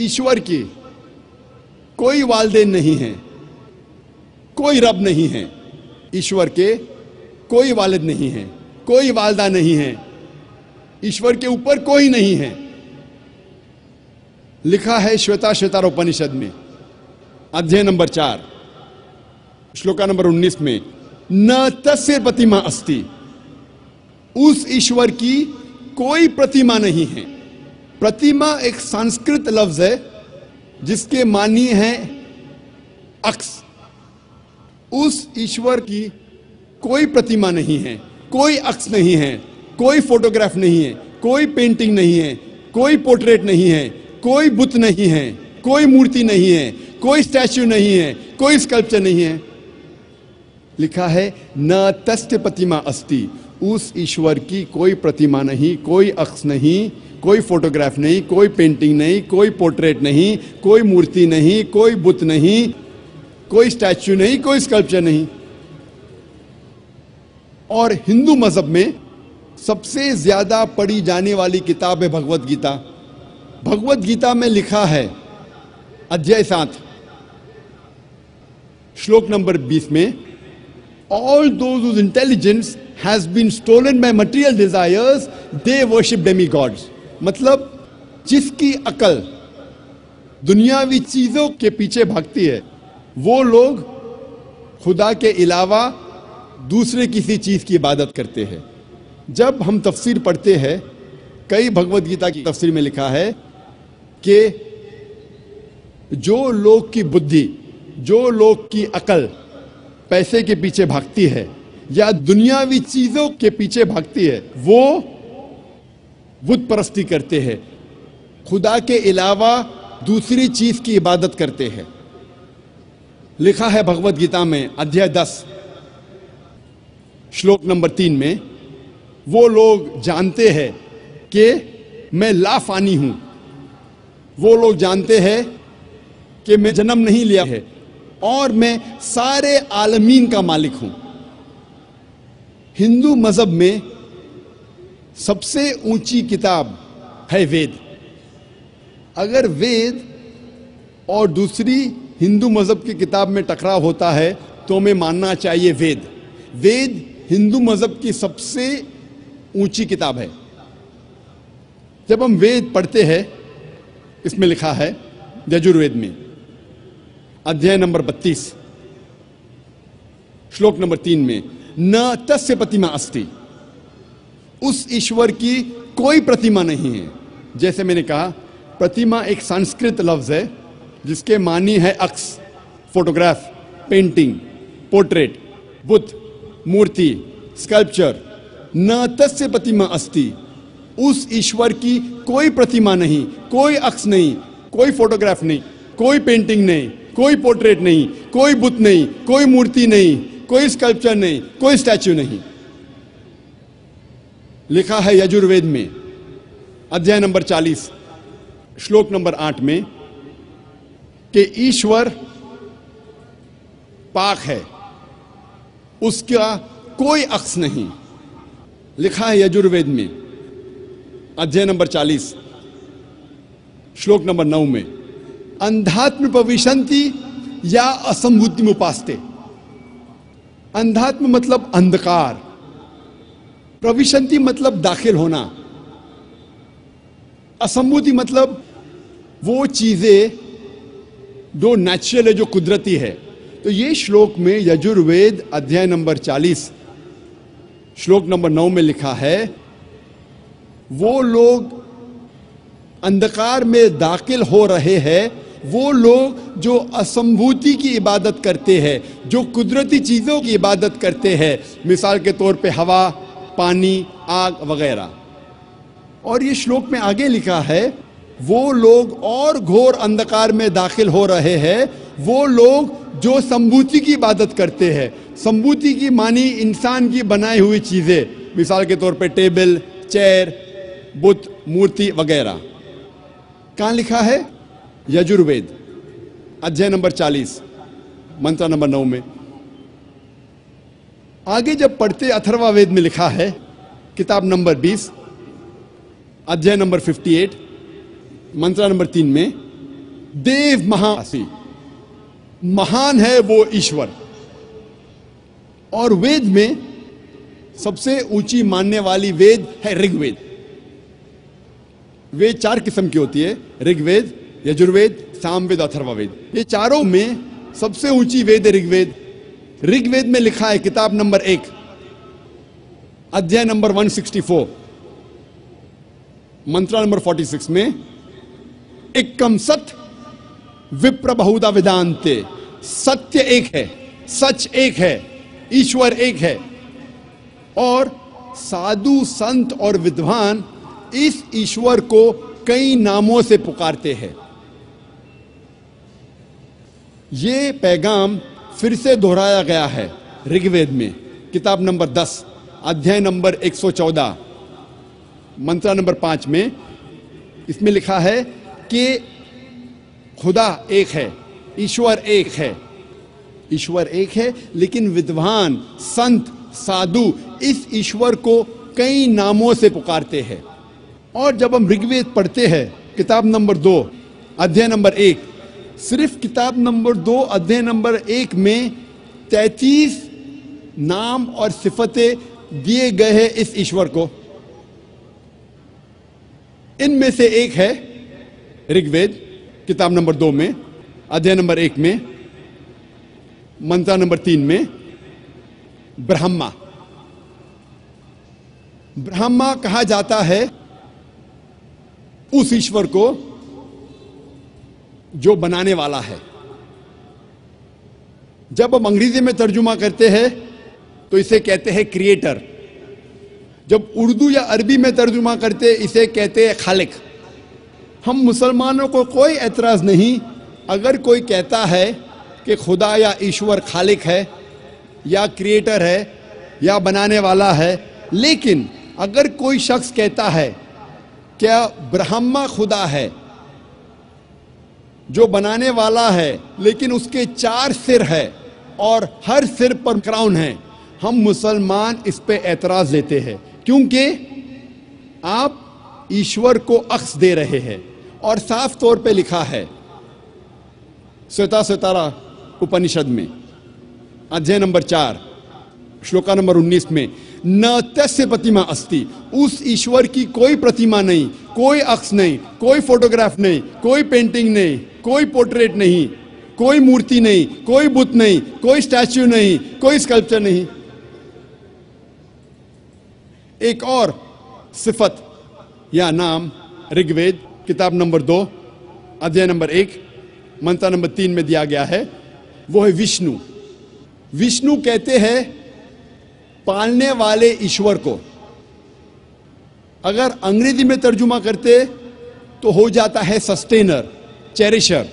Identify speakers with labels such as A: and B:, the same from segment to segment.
A: ईश्वर की कोई वालिदैन नहीं है, कोई रब नहीं है। ईश्वर के कोई वालिद नहीं है, कोई वालदा नहीं है, ईश्वर के ऊपर कोई नहीं है। लिखा है श्वेताश्वेतार उपनिषद में अध्याय नंबर 4 श्लोका नंबर 19 में, न तस्य प्रतिमा अस्ति, उस ईश्वर की कोई प्रतिमा नहीं है। प्रतिमा एक संस्कृत लफ्ज है जिसके मानी है अक्स। उस ईश्वर की कोई प्रतिमा नहीं है, कोई अक्स नहीं है, कोई फोटोग्राफ नहीं है, कोई पेंटिंग नहीं है, कोई पोर्ट्रेट नहीं है, कोई बुत नहीं है, कोई मूर्ति नहीं है, कोई स्टैच्यू नहीं है, कोई स्कल्पचर नहीं है। लिखा है न तस्य प्रतिमा अस्ति, उस ईश्वर की कोई प्रतिमा नहीं, कोई अक्स नहीं, कोई फोटोग्राफ नहीं, कोई पेंटिंग नहीं, कोई पोर्ट्रेट नहीं, कोई मूर्ति नहीं, कोई बुत नहीं, कोई स्टैच्यू नहीं, कोई स्कल्पचर नहीं। और हिंदू मजहब में सबसे ज्यादा पढ़ी जाने वाली किताब है भगवत गीता। भगवत गीता में लिखा है अध्याय 7 श्लोक नंबर 20 में, all those whose intelligence has been stolen by material desires, they worship demigods। मतलब जिसकी अकल दुनियावी चीजों के पीछे भागती है वो लोग खुदा के अलावा दूसरे किसी चीज की इबादत करते हैं। जब हम तफसीर पढ़ते हैं, कई भगवत गीता की तफसीर में लिखा है कि जो लोग की बुद्धि, जो लोग की अकल पैसे के पीछे भागती है या दुनियावी चीजों के पीछे भागती है, वो बुत परस्ती करते हैं, खुदा के अलावा दूसरी चीज की इबादत करते हैं। लिखा है भगवत गीता में अध्याय 10 श्लोक नंबर 3 में, वो लोग जानते हैं कि मैं लाफानी हूं, वो लोग जानते हैं कि मैं जन्म नहीं लिया है और मैं सारे आलमीन का मालिक हूं। हिंदू मजहब में सबसे ऊंची किताब है वेद। अगर वेद और दूसरी हिंदू मजहब की किताब में टकराव होता है तो हमें मानना चाहिए वेद। वेद हिंदू मजहब की सबसे ऊंची किताब है। जब हम वेद पढ़ते हैं, इसमें लिखा है यजुर्वेद में अध्याय नंबर 32 श्लोक नंबर 3 में, न तस्य प्रतिमा अस्ति, उस ईश्वर की कोई प्रतिमा नहीं है। जैसे मैंने कहा, प्रतिमा एक संस्कृत लफ्ज है जिसके मानी है अक्स, फोटोग्राफ, पेंटिंग, पोर्ट्रेट, बुत, मूर्ति, स्कल्पचर। न तस्य प्रतिमा अस्ति, उस ईश्वर की कोई प्रतिमा नहीं, कोई अक्स नहीं, कोई फोटोग्राफ नहीं, कोई पेंटिंग नहीं, कोई पोर्ट्रेट नहीं, कोई बुत नहीं, कोई मूर्ति नहीं, कोई स्कल्पचर नहीं, कोई स्टैच्यू नहीं। लिखा है यजुर्वेद में अध्याय नंबर 40 श्लोक नंबर 8 में कि ईश्वर पाक है, उसका कोई अक्स नहीं। लिखा है यजुर्वेद में अध्याय नंबर 40 श्लोक नंबर 9 में, अंधात्म प्रविशन्ति या असंभूति उपास्ते। अंधात्म मतलब अंधकार, प्रविशन्ति मतलब दाखिल होना, असंभूति मतलब वो चीजें जो नेचुरल है, जो कुदरती है। तो ये श्लोक में यजुर्वेद अध्याय नंबर 40 श्लोक नंबर 9 में लिखा है, वो लोग अंधकार में दाखिल हो रहे हैं, वो लोग जो असंभूति की इबादत करते हैं, जो कुदरती चीजों की इबादत करते हैं, मिसाल के तौर पे हवा, पानी, आग वगैरह। और ये श्लोक में आगे लिखा है, वो लोग और घोर अंधकार में दाखिल हो रहे हैं, वो लोग जो संभूति की इबादत करते हैं। संभूति की मानी इंसान की बनाई हुई चीजें, मिसाल के तौर पे टेबल, चेयर, बुत, मूर्ति वगैरह। कहां लिखा है? यजुर्वेद अध्याय नंबर 40 मंत्र नंबर 9 में। आगे जब पढ़ते अथर्ववेद में लिखा है किताब नंबर 20 अध्याय नंबर 58 मंत्र नंबर 3 में देव महासी, महान है वो ईश्वर। और वेद में सबसे ऊंची मानने वाली वेद है ऋग्वेद। वेद 4 किस्म की होती है, ऋग्वेद, यजुर्वेद, सामवेद, अथर्ववेद। ये चारों में सबसे ऊंची वेद है ऋग्वेद। ऋग्वेद में लिखा है, किताब नंबर 1, अध्याय नंबर 164, मंत्र नंबर 46 में, एकम सत विप्र बहुधा वेदांते, सत्य एक है, सच एक है, ईश्वर एक है, और साधु संत और विद्वान इस ईश्वर को कई नामों से पुकारते हैं। ये पैगाम फिर से दोहराया गया है ऋग्वेद में, किताब नंबर 10, अध्याय नंबर 114, मंत्र नंबर 5 में। इसमें लिखा है कि खुदा एक है, ईश्वर एक है, ईश्वर एक है, लेकिन विद्वान, संत, साधु इस ईश्वर को कई नामों से पुकारते हैं। और जब हम ऋग्वेद पढ़ते हैं, किताब नंबर 2, अध्याय नंबर 1, सिर्फ किताब नंबर 2, अध्याय नंबर 1 में 33 नाम और सिफतें दिए गए हैं इस ईश्वर को। इनमें से एक है ऋग्वेद, किताब नंबर 2 में, अध्याय नंबर 1 में, मंत्र नंबर 3 में, ब्रह्मा। ब्रह्मा कहा जाता है उस ईश्वर को जो बनाने वाला है। जब हम अंग्रेजी में तर्जुमा करते हैं तो इसे कहते हैं क्रिएटर। जब उर्दू या अरबी में तर्जुमा करते इसे कहते हैं खालिक। हम मुसलमानों को कोई एतराज नहीं अगर कोई कहता है कि खुदा या ईश्वर खालिक है या क्रिएटर है या बनाने वाला है, लेकिन अगर कोई शख्स कहता है क्या ब्रह्मा खुदा है जो बनाने वाला है, लेकिन उसके 4 सिर है और हर सिर पर क्राउन है, हम मुसलमान इस पे एतराज देते हैं, क्योंकि आप ईश्वर को अक्स दे रहे हैं। और साफ तौर पे लिखा है श्वेताश्वतरा उपनिषद में, अध्याय नंबर 4, श्लोका नंबर 19 में, न तस्य प्रतिमा अस्ति, उस ईश्वर की कोई प्रतिमा नहीं, कोई अक्स नहीं, कोई फोटोग्राफ नहीं, कोई पेंटिंग नहीं, कोई पोर्ट्रेट नहीं, कोई मूर्ति नहीं, कोई बुत नहीं, कोई स्टैच्यू नहीं, कोई स्कल्पचर नहीं। एक और सिफत या नाम ऋग्वेद, किताब नंबर 2, अध्याय नंबर 1, मंत्र नंबर 3 में दिया गया है, वो है विष्णु। विष्णु कहते हैं पालने वाले ईश्वर को। अगर अंग्रेजी में तर्जुमा करते तो हो जाता है सस्टेनर, चेरिशर।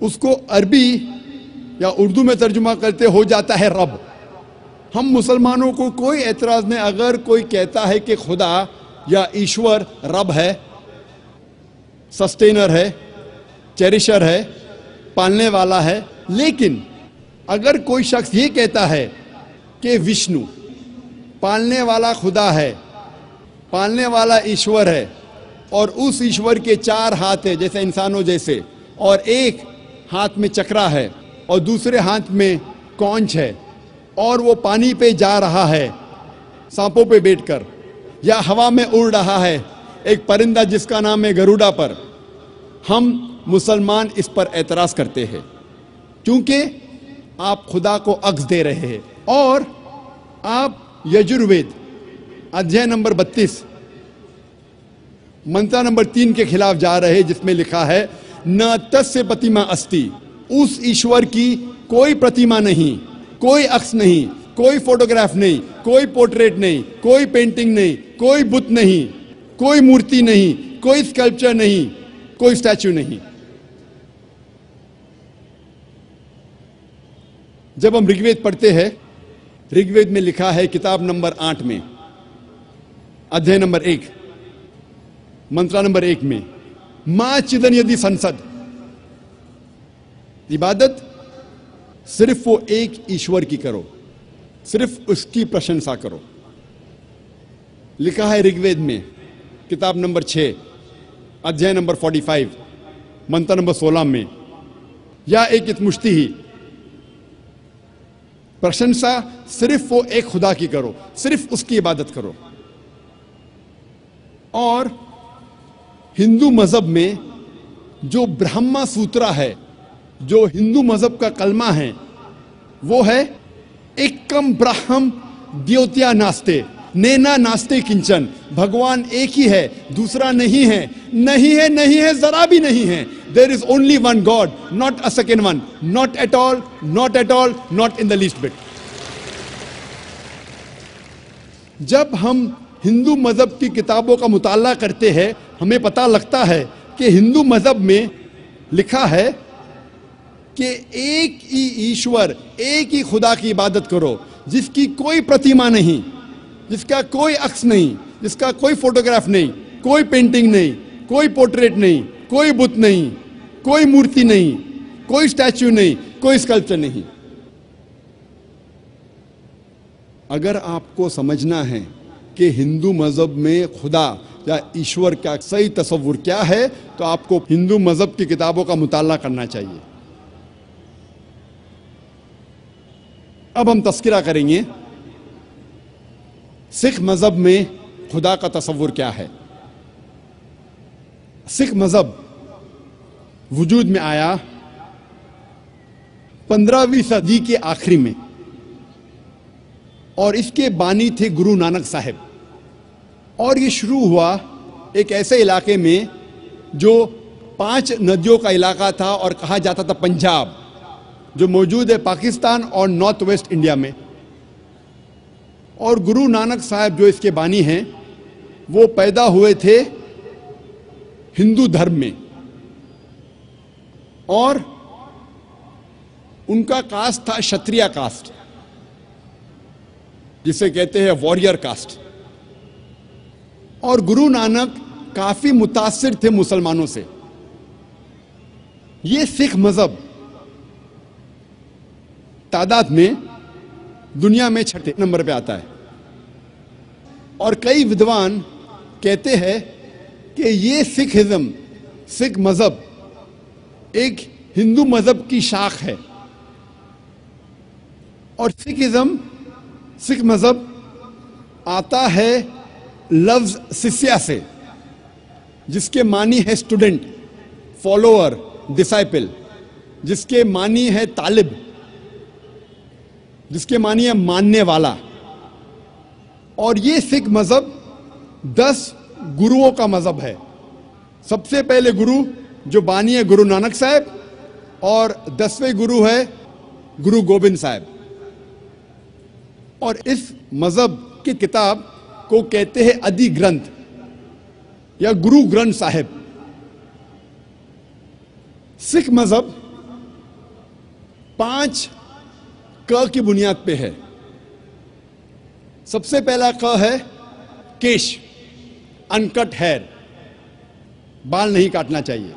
A: उसको अरबी या उर्दू में तर्जुमा करते हो जाता है रब। हम मुसलमानों को कोई एतराज नहीं अगर कोई कहता है कि खुदा या ईश्वर रब है, सस्टेनर है, चेरिशर है, पालने वाला है। लेकिन अगर कोई शख्स ये कहता है कि विष्णु पालने वाला खुदा है, पालने वाला ईश्वर है, और उस ईश्वर के 4 हाथ है जैसे इंसानों जैसे, और एक हाथ में चक्रा है और दूसरे हाथ में कौंच है, और वो पानी पे जा रहा है सांपों पे बैठकर, या हवा में उड़ रहा है एक परिंदा जिसका नाम है गरुड़ा पर, हम मुसलमान इस पर एतराज करते हैं क्योंकि आप खुदा को अक्स दे रहे हैं। और आप यजुर्वेद अध्याय नंबर 32 मंत्र नंबर 3 के खिलाफ जा रहे हैं, जिसमें लिखा है न तस्य प्रतिमा अस्ति, उस ईश्वर की कोई प्रतिमा नहीं, कोई अक्स नहीं, कोई फोटोग्राफ नहीं, कोई पोर्ट्रेट नहीं, कोई पेंटिंग नहीं, कोई बुत नहीं, कोई मूर्ति नहीं, कोई स्कल्पचर नहीं, कोई स्टैच्यू नहीं। जब हम ऋग्वेद पढ़ते हैं, ऋग्वेद में लिखा है किताब नंबर 8 में, अध्याय नंबर 1, मंत्र नंबर 1 में, मां चिदन यदि संसद, इबादत सिर्फ वो एक ईश्वर की करो, सिर्फ उसकी प्रशंसा करो। लिखा है ऋग्वेद में किताब नंबर 6 अध्याय नंबर 45 मंत्र नंबर 16 में, या एक इतमुश्ती ही। प्रशंसा सिर्फ वो एक खुदा की करो, सिर्फ उसकी इबादत करो। और हिंदू मजहब में जो ब्रह्मा सूत्रा है, जो हिंदू मजहब का कलमा है, वो है एकम ब्रह्म द्योत्या नास्ते नैना नास्ते किंचन। भगवान एक ही है, दूसरा नहीं है, नहीं है, नहीं है, जरा भी नहीं है। There is only one God, not a second one, not at all, not at all, not in the least bit. जब हम हिंदू मजहब की किताबों का मुताला करते हैं, हमें पता लगता है कि हिंदू मजहब में लिखा है कि एक ही ईश्वर, एक ही खुदा की इबादत करो, जिसकी कोई प्रतिमा नहीं, जिसका कोई अक्स नहीं, जिसका कोई फोटोग्राफ नहीं, कोई पेंटिंग नहीं, कोई पोर्ट्रेट नहीं, कोई बुत नहीं, कोई मूर्ति नहीं, कोई स्टैच्यू नहीं, कोई स्कल्पचर नहीं। अगर आपको समझना है कि हिंदू मजहब में खुदा या ईश्वर का सही तस्वुर क्या है, तो आपको हिंदू मजहब की किताबों का मुताला करना चाहिए। अब हम तस्करा करेंगे सिख मजहब में खुदा का तस्वुर क्या है। सिख मजहब वजूद में आया 15वीं सदी के आखिरी में, और इसके बानी थे गुरु नानक साहिब। और ये शुरू हुआ एक ऐसे इलाके में जो 5 नदियों का इलाका था और कहा जाता था पंजाब, जो मौजूद है पाकिस्तान और नॉर्थ वेस्ट इंडिया में। और गुरु नानक साहब जो इसके बानी हैं, वो पैदा हुए थे हिंदू धर्म में, और उनका कास्ट था क्षत्रिय कास्ट, जिसे कहते हैं वॉरियर कास्ट। और गुरु नानक काफी मुतासिर थे मुसलमानों से। ये सिख मजहब तादाद में दुनिया में 6 नंबर पे आता है, और कई विद्वान कहते हैं कि ये सिखिज्म, सिख मजहब एक हिंदू मजहब की शाख है। और सिखिज्म, सिख मजहब आता है लफ्ज शिष्या से, जिसके मानी है स्टूडेंट, फॉलोअर, डिसाइपल, जिसके मानी है तालिब, जिसके मानी है मानने वाला। और ये सिख मजहब 10 गुरुओं का मजहब है। सबसे पहले गुरु जो बानी है गुरु नानक साहब, और 10वें गुरु है गुरु गोबिंद साहब। और इस मजहब की किताब को कहते हैं आदि ग्रंथ या गुरु ग्रंथ साहिब। सिख मजहब 5 क की बुनियाद पे है। सबसे पहला क है केश, अनकट हेयर, बाल नहीं काटना चाहिए।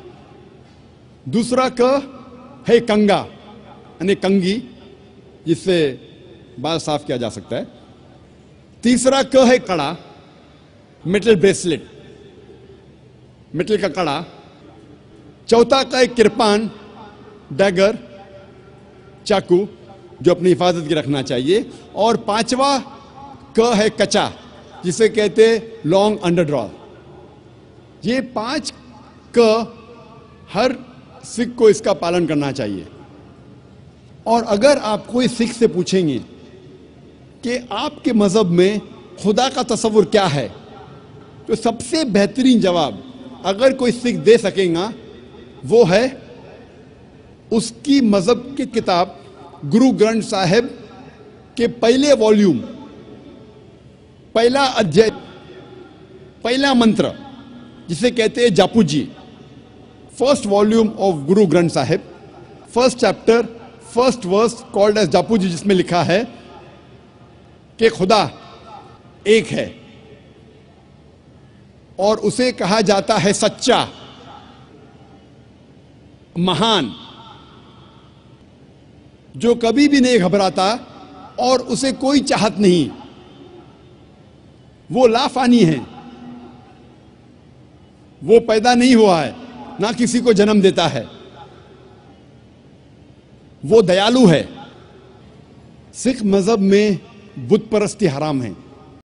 A: दूसरा क है कंगा, यानी कंगी, जिससे बाल साफ किया जा सकता है। तीसरा क है कड़ा, मेटल ब्रेसलेट, मेटल का कड़ा। चौथा का है किरपान, डैगर, चाकू, जो अपनी हिफाजत की रखना चाहिए। और 5वां क है कचा, जिसे कहते हैं लॉन्ग अंडरड्रॉ। ये 5 क हर सिख को इसका पालन करना चाहिए। और अगर आप कोई सिख से पूछेंगे कि आपके मजहब में खुदा का तस्वुर क्या है, तो सबसे बेहतरीन जवाब अगर कोई सिख दे सकेगा वो है उसकी मजहब की किताब गुरु ग्रंथ साहिब के पहले वॉल्यूम, पहला अध्याय, पहला मंत्र, जिसे कहते हैं Japu ji. First volume of Guru Granth Sahib, first chapter, first verse called as Japu ji, जिसमें लिखा है कि खुदा एक है और उसे कहा जाता है सच्चा, महान, जो कभी भी नहीं घबराता और उसे कोई चाहत नहीं। वो लाफानी है, वो पैदा नहीं हुआ है, ना किसी को जन्म देता है। वो दयालु है। सिख मजहब में बुत परस्ती हराम है।